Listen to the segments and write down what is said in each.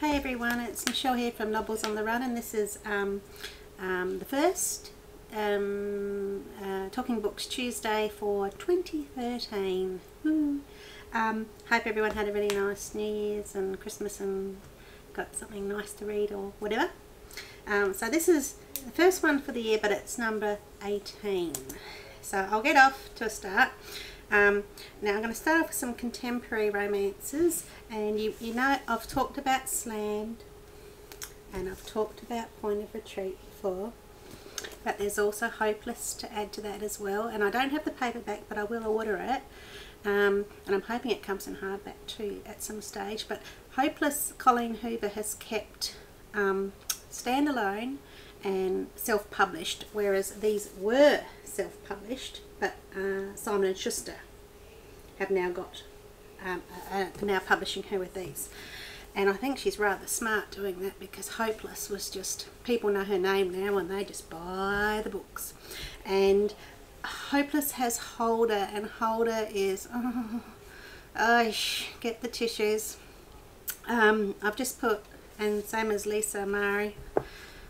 Hey everyone, it's Michelle here from Novels on the Run, and this is the first Talking Books Tuesday for 2013. Woo. Hope everyone had a really nice New Year's and Christmas and got something nice to read or whatever. So this is the first one for the year, but it's number 18. So I'll get off to a start. Now I'm going to start off with some contemporary romances, and you know I've talked about Slammed and I've talked about Point of Retreat before, but there's also Hopeless to add to that as well, and I don't have the paperback but I will order it, and I'm hoping it comes in hardback too at some stage. But Hopeless, Colleen Hoover has kept standalone and self-published, whereas these were self-published, but Simon & Schuster have now got now publishing her with these, and I think she's rather smart doing that, because Hopeless was just, people know her name now and they just buy the books. And Hopeless has Holder, and Holder is get the tissues. I've just put, and same as Lisa Murray,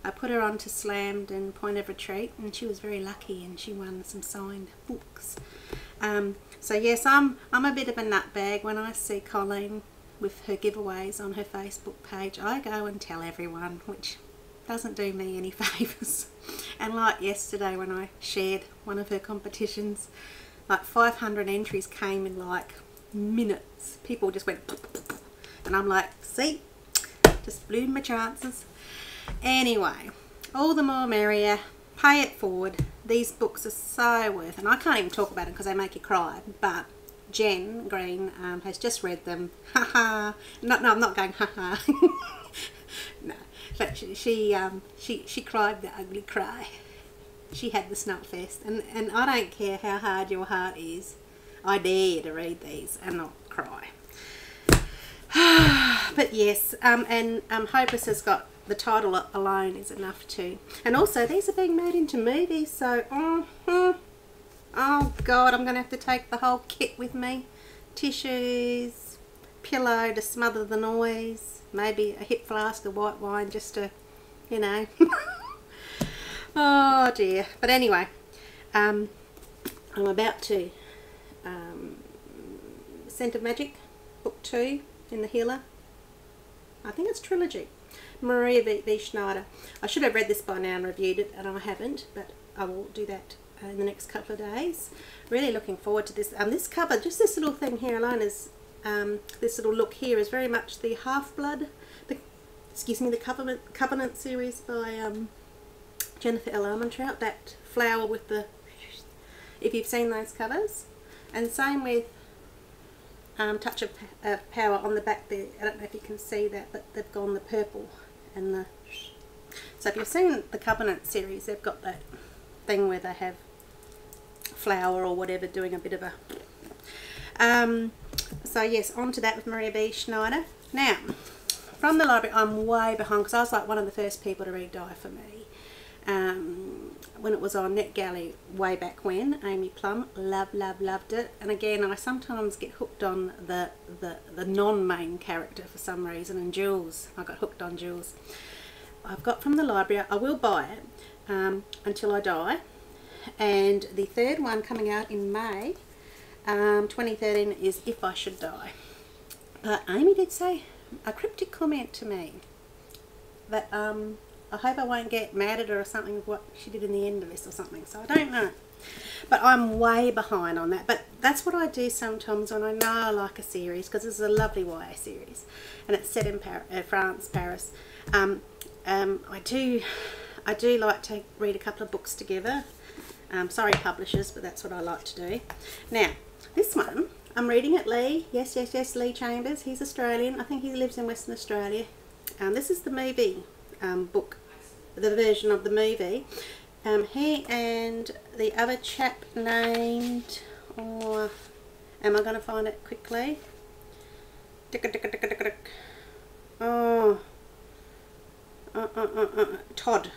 I put her onto Slammed and Point of Retreat, and she was very lucky and she won some signed books. So yes, I'm a bit of a nutbag. When I see Colleen with her giveaways on her Facebook page, I go and tell everyone, which doesn't do me any favours. And like yesterday when I shared one of her competitions, like 500 entries came in like minutes. People just went and I'm like, see, just blew my chances. Anyway, all the more merrier. Pay it forward. These books are so worth, and I can't even talk about them because they make you cry, but Jen Green has just read them. Haha. No, I'm not going haha. No, but she cried the ugly cry. She had the snot fest, and I don't care how hard your heart is, I dare you to read these and not cry. But yes, and Hopeless has got the title alone is enough too. And also these are being made into movies, so oh god, I'm gonna have to take the whole kit with me. Tissues, pillow to smother the noise, maybe a hip flask of white wine just to, you know. Oh dear. But anyway, I'm about to Scent of Magic, book 2 in the Healer. I think it's trilogy. Maria V. Schneider. I should have read this by now and reviewed it, and I haven't, but I will do that in the next couple of days. Really looking forward to this. This cover, just this little thing here alone is, this little look here is very much the Half-Blood, the Covenant series by Jennifer L. Armentrout, that flower with the, if you've seen those covers. And same with Touch of Power on the back there. I don't know if you can see that, but they've gone the purple and the, so if you've seen the Covenant series, they've got that thing where they have flower or whatever doing a bit of a so yes, on to that with Maria V. Schneider. Now from the library, I'm way behind because I was like one of the first people to read Die For Me when it was on NetGalley way back when. Amy Plum, loved it. And again, I sometimes get hooked on the non-main character for some reason, and Jules, I got hooked on Jules. I've got from the library, I will buy it until I die, and the third one coming out in May 2013 is If I Should Die. But Amy did say a cryptic comment to me that I hope I won't get mad at her or something with what she did in the end of this or something, so I don't know. But I'm way behind on that. But that's what I do sometimes when I know I like a series, because this is a lovely YA series and it's set in France, Paris. I do like to read a couple of books together. Sorry publishers, but that's what I like to do. Now this one I'm reading at Lee. Yes, Lee Chambers. He's Australian. I think he lives in Western Australia. This is the movie book, the version of the movie. He and the other chap named, or am I going to find it quickly? Oh, Todd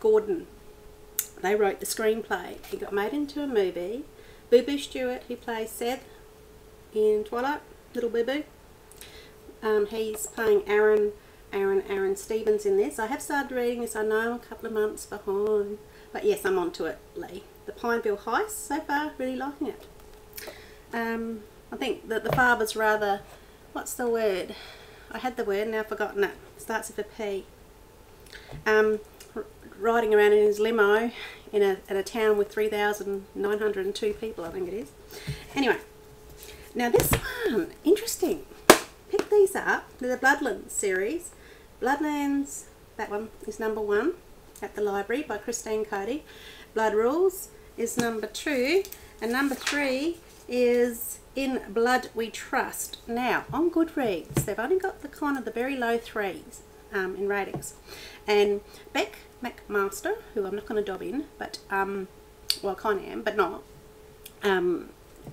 Gordon. They wrote the screenplay. It got made into a movie. Boo Boo Stewart, who plays Seth in Twilight, little Boo Boo. He's playing Aaron Stevens in this. I have started reading this. I know I'm a couple of months behind, but yes, I'm onto it, Lee. The Pineville Heist, so far, really liking it. I think that the father's rather, what's the word? I had the word, now I've forgotten it. Starts with a P. Riding around in his limo in a town with 3,902 people, I think it is. Anyway, now this one, interesting. Pick these up. They're the Bloodlands series. Bloodlands, that one is #1 at the library by Christine Cody. Blood Rules is #2, and #3 is In Blood We Trust. Now, on Goodreads, they've only got the kind of the very low 3s in ratings. And Beck McMaster, who I'm not going to dob in, but, well, I kind of am, but not.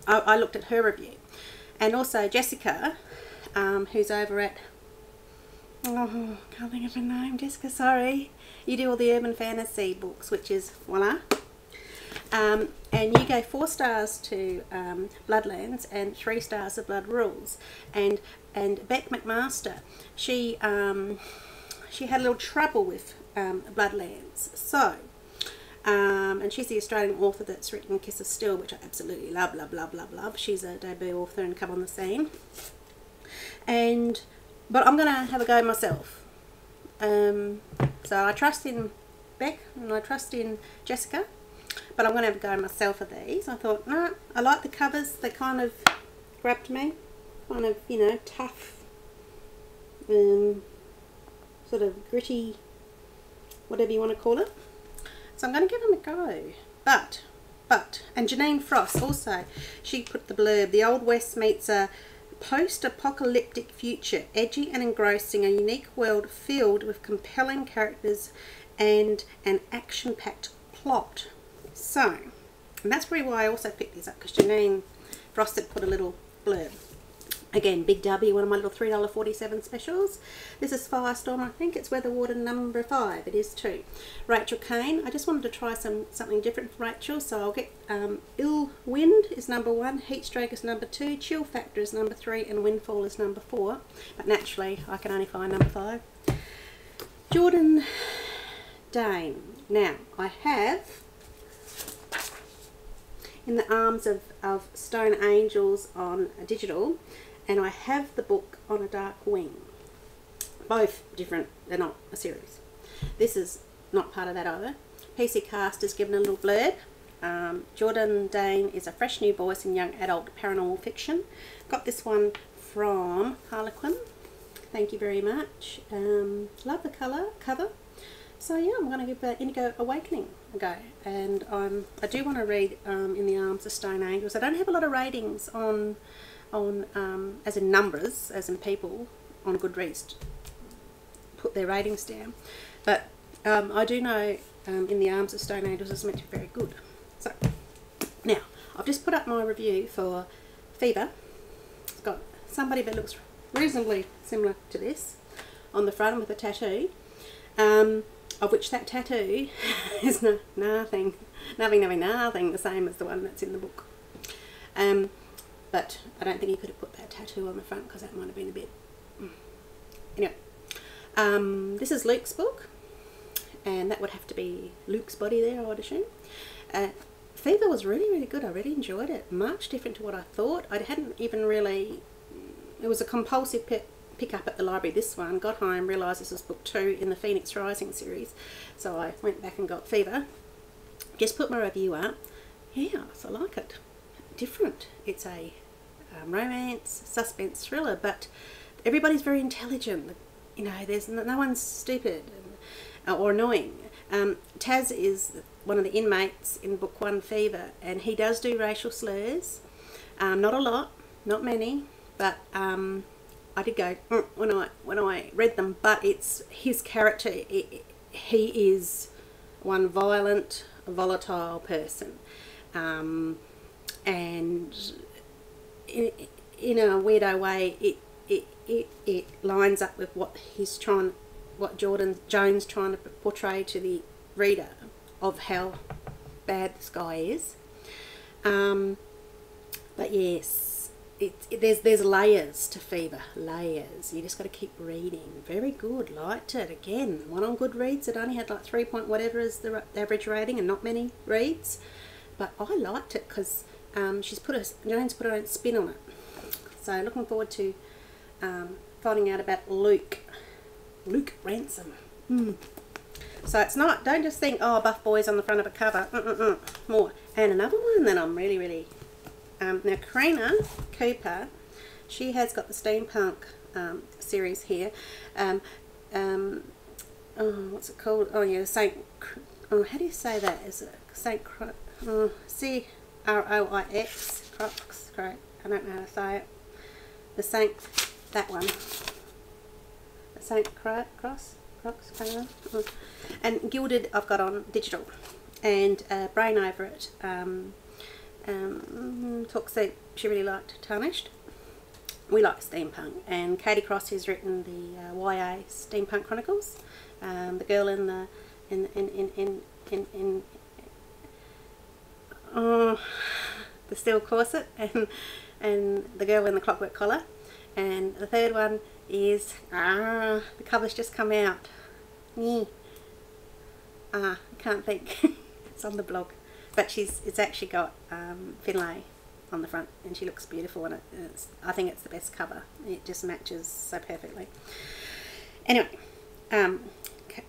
I looked at her review. And also Jessica, who's over at, oh, can't think of her name, Jessica, sorry. You do all the urban fantasy books, which is, voila. And you gave 4 stars to Bloodlands and 3 stars to Blood Rules. And Beck McMaster, she had a little trouble with Bloodlands. So, and she's the Australian author that's written Kiss of Steel, which I absolutely love, love, love, love, love. She's a debut author and come on the scene. But I'm going to have a go myself. So I trust in Beck and I trust in Jessica, but I'm going to have a go myself of these. I thought, no, I like the covers. They kind of grabbed me. Kind of, you know, tough, sort of gritty, whatever you want to call it. So I'm going to give them a go. But, and Janine Frost also, she put the blurb, the Old West meets a post-apocalyptic future, edgy and engrossing, a unique world filled with compelling characters and an action-packed plot. So, and that's probably why I also picked these up, because Janine Frost had put a little blurb. Again, Big W, one of my little $3.47 specials. This is Firestorm. I think it's Weather Warden #5. It is too. Rachel Kane. I just wanted to try something different for Rachel, so I'll get Ill Wind is #1, Heatstroke is #2, Chill Factor is #3, and Windfall is #4. But naturally, I can only find #5. Jordan Dane. Now, I have In the Arms of Stone Angels on digital, and I have the book On a Dark Wing. Both different, they're not a series. This is not part of that either. PC Cast has given a little blurb. Jordan Dane is a fresh new voice in young adult paranormal fiction. Got this one from Harlequin. Thank you very much. Love the cover. So yeah, I'm going to give Indigo Awakening a go. And I do want to read In the Arms of Stone Angels. I don't have a lot of ratings on as in numbers, as in people on Goodreads put their ratings down, but I do know In the Arms of Stone Angels is meant to be very good. So now I've just put up my review for Fever. It's got somebody that looks reasonably similar to this on the front with a tattoo, of which that tattoo is nothing the same as the one that's in the book. But I don't think he could have put that tattoo on the front because that might have been a bit... Anyway, this is Luke's book, and that would have to be Luke's body there, I would assume. Fever was really, really good. I really enjoyed it. Much different to what I thought. I hadn't even really... It was a compulsive pick up at the library, this one. Got home, realised this was book 2 in the Phoenix Rising series. So I went back and got Fever. Just put my review up. Yeah, so I like it. Different. It's a romance, suspense thriller, but everybody's very intelligent. You know, there's no one's stupid or annoying. Taz is one of the inmates in book 1, Fever, and he does do racial slurs. Not a lot, not many, but I did go when I read them. But it's his character. He is one violent, volatile person. And in a weirdo way, it lines up with what Jones trying to portray to the reader of how bad this guy is. But yes, there's layers to Fever, layers. You just got to keep reading. Very good, liked it. Again, one on Goodreads. It only had like 3 point whatever is the average rating, and not many reads. But I liked it because Joanne's put her own spin on it. So looking forward to finding out about Luke Ransom. So it's not, don't just think, oh, buff boys on the front of a cover. More. And another one that I'm really now Karina Cooper, she has got the steampunk series here. What's it called? Oh yeah, how do you say that? Is it C-R-O-I-X? Crocs, correct. I don't know how to say it. That one. The Saint Crocs, and Gilded I've got on digital, and Brain over it. Talks that she really liked Tarnished. We like steampunk, and Katie Cross, who's written the YA Steampunk Chronicles, the girl in the the steel corset, and the girl in the clockwork collar, and the third one is the cover's just come out. I can't think. It's on the blog, but it's actually got Finlay on the front, and she looks beautiful in it. I think it's the best cover. It just matches so perfectly. Anyway,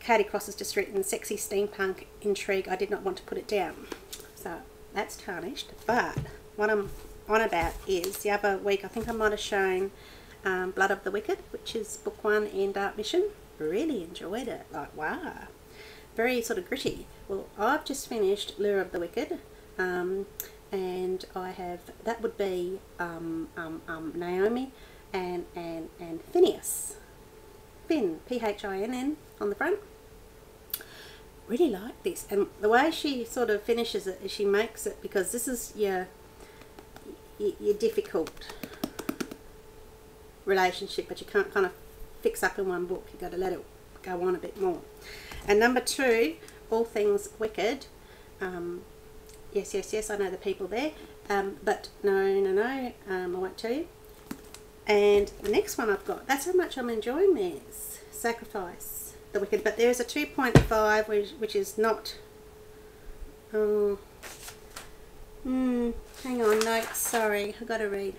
Katie Cross has just written Sexy Steampunk Intrigue. I did not want to put it down. So that's Tarnished. But what I'm on about is the other week, I think I might have shown Blood of the Wicked, which is book 1 in Dark Mission. Really enjoyed it. Like, wow. Very sort of gritty. Well, I've just finished Lure of the Wicked. And I have, that would be Naomi and Phineas. Finn, P-H-I-N-N on the front. Really like this, and the way she sort of finishes it is she makes it, because this is your difficult relationship, but you can't kind of fix up in one book. You've got to let it go on a bit more. And number 2, All Things Wicked. Yes, I know the people there, but no, I won't tell you. And the next one I've got, that's how much I'm enjoying this, Sacrifice the Wicked, but there is a 2.5 which is not, hang on, notes, sorry, I've got to read.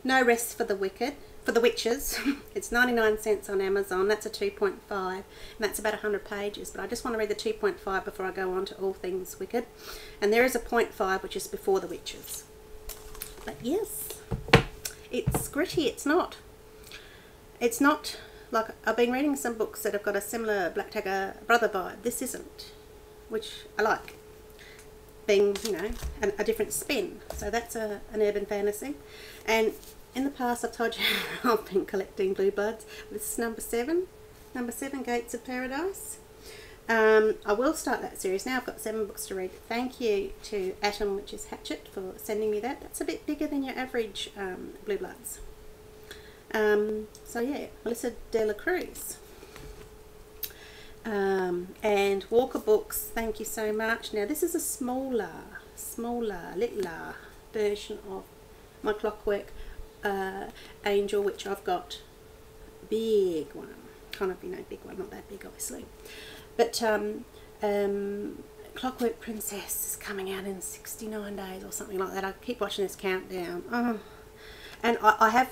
No Rest for the Wicked, for the Witches. It's 99 cents on Amazon. That's a 2.5, and that's about 100 pages, but I just want to read the 2.5 before I go on to All Things Wicked. And there is a 0.5 which is Before the Witches. But yes, it's gritty. It's not like, I've been reading some books that have got a similar Black Dagger Brother vibe. This isn't, which I like, being, you know, a different spin. So that's an urban fantasy. And in the past I've told you I've been collecting Blue Bloods. This is number 7, Gates of Paradise. I will start that series now. I've got 7 books to read. Thank you to Atom, which is Hatchet, for sending me that. That's a bit bigger than your average Blue Bloods. So yeah, Melissa De La Cruz. And Walker Books, thank you so much. Now this is a smaller, littler version of my Clockwork Angel, which I've got big one, kind of, you know, big one, not that big obviously, but Clockwork Princess is coming out in 69 days or something like that. I keep watching this countdown. And I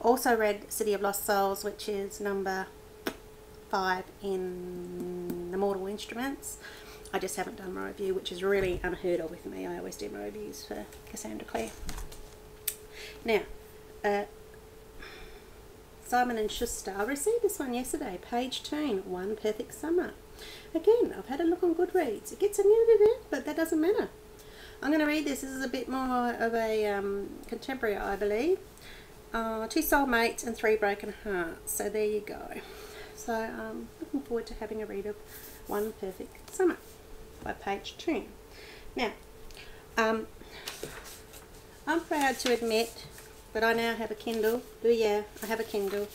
also read City of Lost Souls, which is number 5 in the Mortal Instruments. I just haven't done my review, which is really unheard of with me. I always do my reviews for Cassandra Clare. Now, Simon & Schuster. I received this one yesterday, Page Turn, One Perfect Summer. Again, I've had a look on Goodreads. It gets a little bit, but that doesn't matter. I'm going to read this. This is a bit more of a contemporary, I believe. 2 soulmates and 3 broken hearts. So there you go. So I'm looking forward to having a read of One Perfect Summer by Page Turn. Now, I'm proud to admit that I now have a Kindle. Oh yeah, I have a Kindle.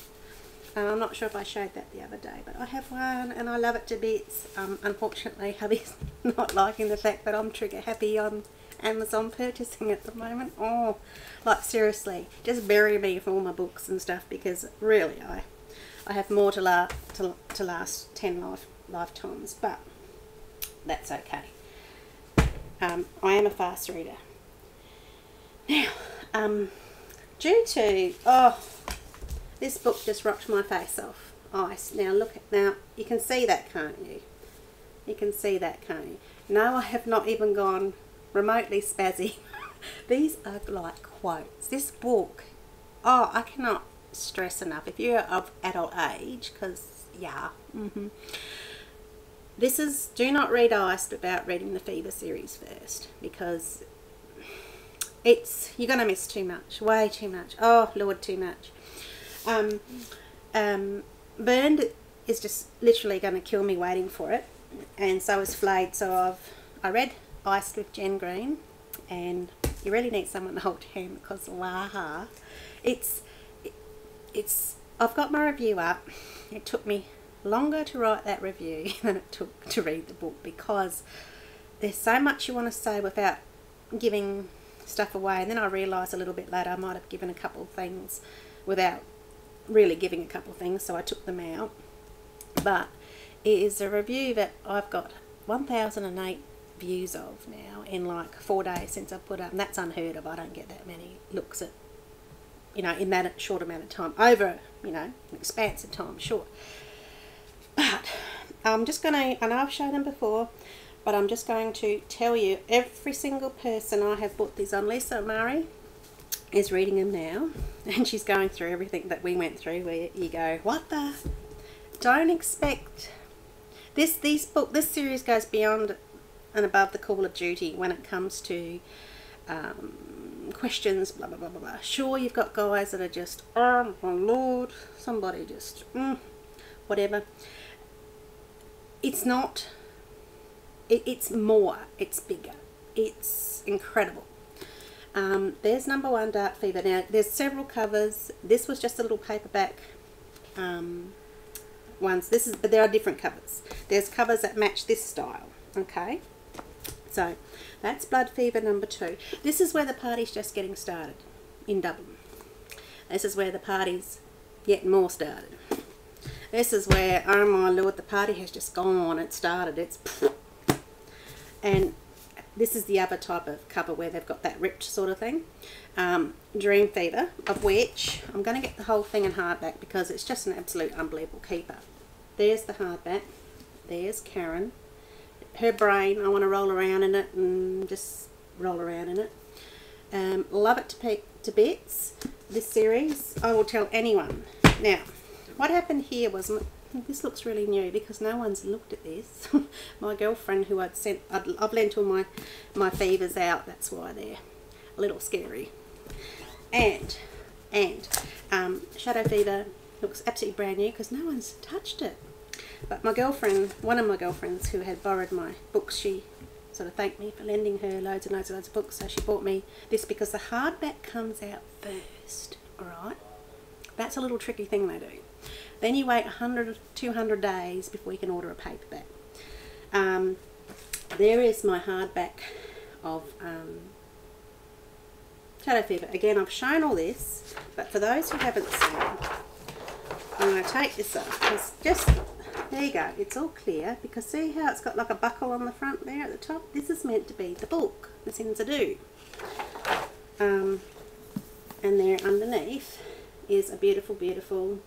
I'm not sure if I showed that the other day, but I have one and I love it to bits. Unfortunately, hubby's not liking the fact that I'm trigger happy on Amazon purchasing at the moment. Oh, like seriously, just bury me for all my books and stuff, because really I have more to last 10 lifetimes, but that's okay. I am a fast reader. Now, due to, this book just rocked my face off. Ice. Now look, now you can see that, can't you? You can see that, can't you? No, I have not even gone remotely spazzy. These are like quotes. This book, I cannot stress enough, if you're of adult age, because this is, do not read Iced without reading the Fever series first, because you're going to miss too much, way too much. Oh Lord, too much. Burned is just literally going to kill me waiting for it, and so is Flayed. So I read Iced with Jen Green, and you really need someone to hold your hand, because I've got my review up. It took me longer to write that review than it took to read the book, because there's so much you want to say without giving stuff away. And then I realised a little bit later I might have given a couple of things without really giving a couple of things, so I took them out. But it is a review that I've got 1,008 views of now in like 4 days since I put up, and that's unheard of. I don't get that many looks at, you know, in that short amount of time, over, you know, an expansive time, sure. But I'm just going to, I know I've shown them before, but I'm just going to tell you, every single person I have bought these on, Lisa Murray is reading them now, and she's going through everything that we went through, where you go, what the? Don't expect this series goes beyond and above the call of duty when it comes to questions, blah blah blah blah blah. Sure, you've got guys that are just, oh my Lord, somebody just whatever. It's not, it's more, it's bigger, it's incredible. There's number 1, Dark Fever. Now there's several covers. This was just a little paperback ones. But there are different covers. There's covers that match this style. Okay, so that's Blood Fever number 2. This is where the party's just getting started in Dublin. This is where the party's getting more started. This is where, oh my Lord, the party has just gone. It started. It's and this is the other type of cover where they've got that ripped sort of thing. Dream Fever, of which I'm going to get the whole thing in hardback, because it's just an absolute unbelievable keeper. There's the hardback. There's Karen. Her brain, I want to roll around in it and just roll around in it. Love it to bits. This series, I will tell anyone. Now, what happened here was, this looks really new because no one's looked at this. My girlfriend, who I've lent all my fevers out, that's why they're a little scary. And Shadow Fever looks absolutely brand new because no one's touched it. But my girlfriend, one of my girlfriends who had borrowed my books, she sort of thanked me for lending her loads and loads and loads of books, so she bought me this because the hardback comes out first, alright? That's a little tricky thing they do. Then you wait 100, 200 days before you can order a paperback. There is my hardback of Shadow Fever. Again, I've shown all this, but for those who haven't seen, I'm going to take this off. It's just, there you go, it's all clear, because see how it's got like a buckle on the front there at the top? This is meant to be the book, the things I do. And there underneath is a beautiful, beautiful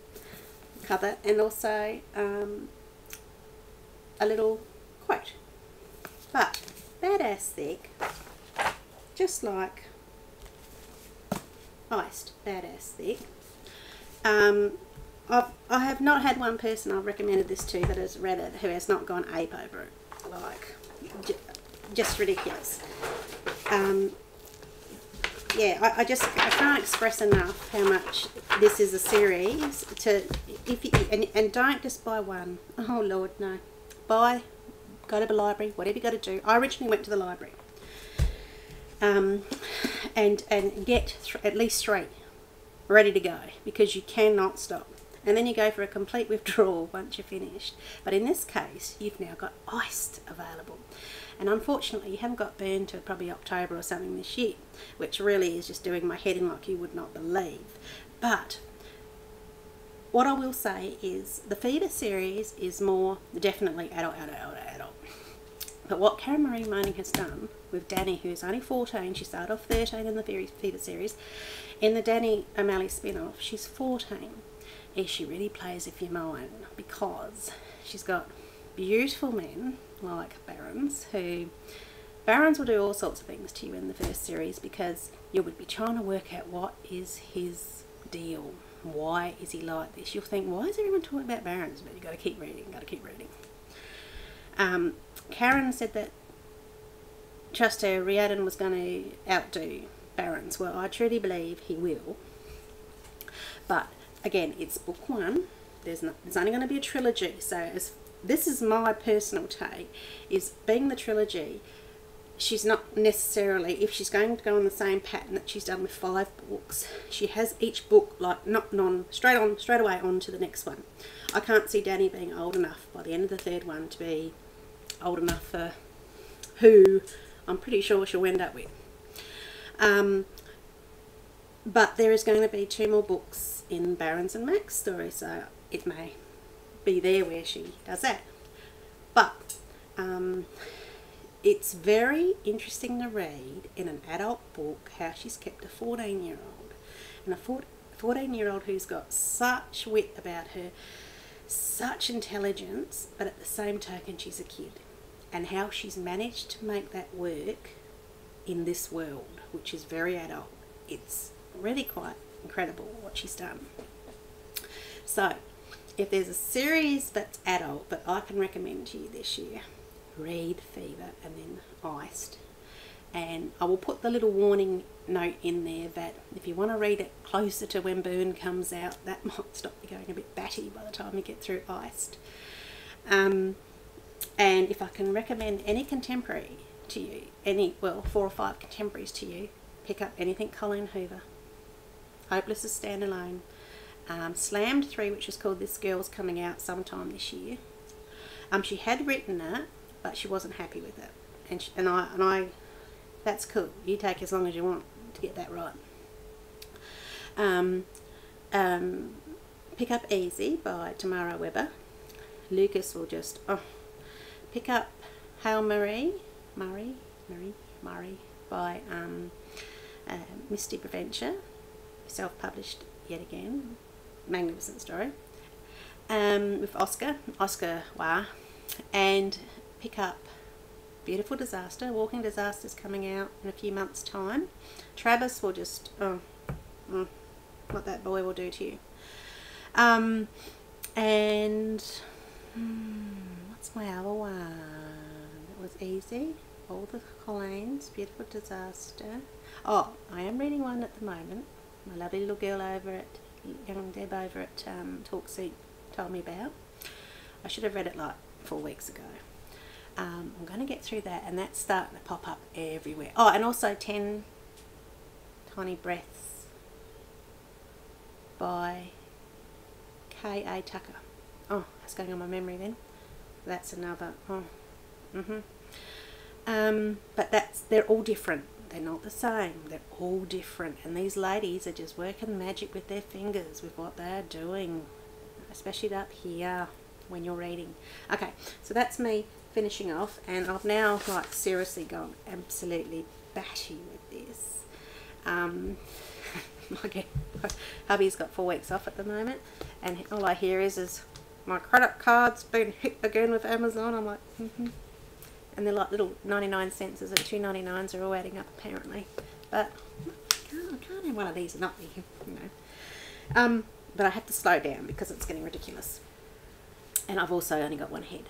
cover, and also a little quote. But badass thick, just like Iced, badass thick. I have not had one person I've recommended this to that has read it who has not gone ape over it. Like, just ridiculous. Yeah, I can't express enough how much this is a series. And don't just buy one. Oh Lord, no. Go to the library, whatever you got to do. I originally went to the library. And get at least 3 ready to go, because you cannot stop. And then you go for a complete withdrawal once you're finished. But in this case, you've now got Iced available. And unfortunately you haven't got burned to probably October or something this year, which really is just doing my head in like you would not believe. But what I will say is the Fever series is more definitely adult. But what Karen Marie Moning has done with Danny, who's only 14, she started off 13 in the Fever series, in the Danny O'Malley spin-off, she's 14, is she really plays with your mind, because she's got beautiful men like Barons, Barons will do all sorts of things to you in the first series, because you would be trying to work out what is his deal. Why is he like this? You'll think, why is everyone talking about Barons? But you've got to keep reading, Karen said that Chester Riordan was going to outdo Barons. Well, I truly believe he will. But again, it's book one. There's only going to be a trilogy. So this is my personal take, is being the trilogy, she's not necessarily, if she's going to go on the same pattern that she's done with 5 books, she has each book like not straight away on to the next one. I can't see Danny being old enough by the end of the 3rd one to be old enough for who I'm pretty sure she'll end up with. But there is going to be 2 more books in Barons and Mac's story, so it may be there where she does that. But it's very interesting to read in an adult book how she's kept a 14-year-old. And a 14-year-old who's got such wit about her, such intelligence, but at the same token she's a kid. And how she's managed to make that work in this world, which is very adult. It's really quite incredible what she's done. So, if there's a series that's adult that I can recommend to you this year, read Fever and then Iced. And I will put the little warning note in there that if you want to read it closer to when Burn comes out, that might stop you going a bit batty by the time you get through Iced. And if I can recommend any contemporary to you, 4 or 5 contemporaries to you, pick up anything Colleen Hoover. Hopeless is standalone. Slammed 3, which is called This Girl's coming out sometime this year. She had written it, but she wasn't happy with it. And I that's cool. You take as long as you want to get that right. Pick up Easy by Tamara Webber. Lucas will just pick up Hail Murray by Misty Preventure, self-published yet again, magnificent story, with Oscar Wah, and pick up Beautiful Disaster. Walking Disaster's coming out in a few months' time. Travis will just what that boy will do to you. And what's my other one? It was easy. All the Colleens, Beautiful Disaster. Oh, I am reading one at the moment. My lovely little girl over at, young Deb over at TalkSuit told me about. I should have read it like 4 weeks ago. I'm going to get through that, and that's starting to pop up everywhere. Oh, and also 10 Tiny Breaths by K.A. Tucker. Oh, that's going on my memory then. That's another. But they're all different. They're not the same. They're all different. And these ladies are just working magic with their fingers with what they're doing, especially up here when you're reading. Okay, so that's me finishing off, and I've now like seriously gone absolutely batty with this. Hubby's got 4 weeks off at the moment, and all I hear is my credit card's been hit again with Amazon. I'm like, and they're like little 99 cents and 2.99s are all adding up apparently. But I can't have one of these and not be, you know. But I have to slow down because it's getting ridiculous. And I've also only got one head.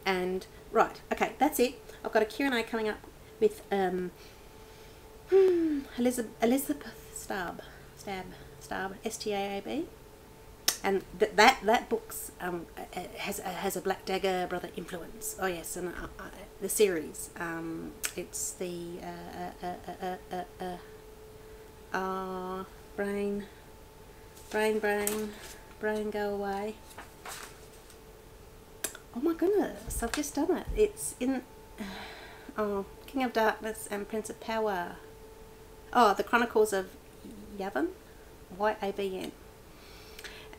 And right, okay, that's it. I've got a Q&A coming up with Elizabeth Staab, S-T-A-A-B. And that book's has a Black Dagger brother influence. Oh yes, and the series. It's the brain go away. Oh my goodness, I've just done it. It's in oh, King of Darkness and Prince of Power. Oh, The Chronicles of Yavin, Yabn.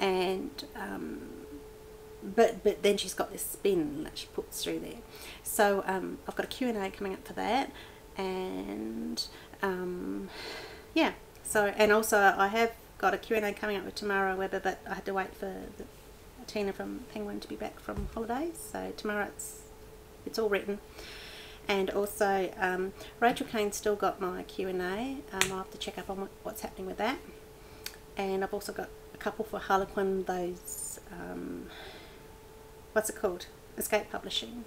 And but then she's got this spin that she puts through there. So I've got a Q&A coming up for that, and yeah. So, and also I have got a Q&A coming up with Tamara Webber, but I had to wait for Tina from Penguin to be back from holidays. So tomorrow it's all written. And also Rachel Kane's still got my Q&A. I'll have to check up on what's happening with that. And I've also got a couple for Harlequin, those, what's it called? Escape Publishing.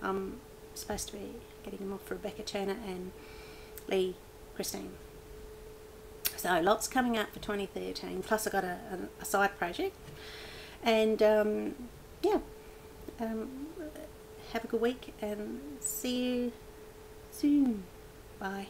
I'm supposed to be getting them off for Rebecca Turner and Lee Christine. So lots coming up for 2013. Plus I got a side project. And yeah, have a good week and see you soon. Bye.